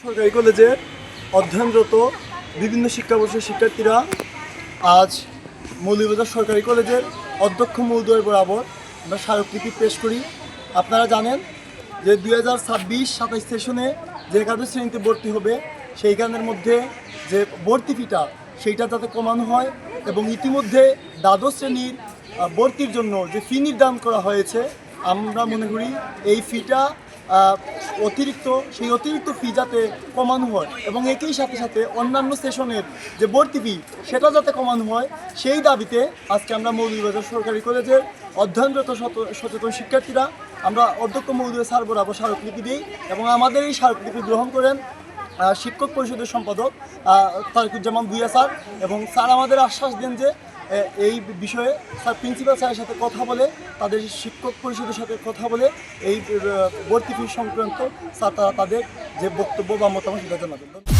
সরকারি কলেজে অধ্যয়নরত বিভিন্ন শিক্ষাবর্ষের শিক্ষার্থীরা আজ মৌলভীবাজার সরকারি কলেজের অধ্যক্ষ মহোদয়ের বরাবর আমরা স্মারকলিপি পেশ করি। আপনারা জানেন যে 2026-27 সেশনে যে একাদশ শ্রেণীতে ভর্তি হবে সেইখানের মধ্যে যে ভর্তি ফিটা সেইটা যাতে কমানো হয় এবং ইতিমধ্যে দ্বাদশ শ্রেণীর ভর্তির জন্য যে ফি নির্ধারণ করা হয়েছে আমরা মনে করি এই ফিটা অতিরিক্ত ফি যাতে কমানো হয় এবং একই সাথে সাথে অন্যান্য সেশনের যে ভর্তি ফি সেটা যাতে কমানো হয় সেই দাবিতে আজকে আমরা মৌলভীবাজার সরকারি কলেজের অধ্যয়নরত সচেতন শিক্ষার্থীরা আমরা অধ্যক্ষ মহোদয় স্যার বরাবর স্মারকলিপি দিই এবং আমাদের এই স্মারকলিপি গ্রহণ করেন শিক্ষক পরিষদের সম্পাদক তারিকুজ্জামান ভূঁইয়া স্যার এবং স্যার আমাদের আশ্বাস দেন যে এই বিষয়ে স্যার প্রিন্সিপাল স্যারের সাথে কথা বলে তাদের শিক্ষক পরিষদের সাথে কথা বলে এই ভর্তি ফি সংক্রান্ত স্যার তাদের যে বক্তব্য বা মতামত সেটা জানাবেন।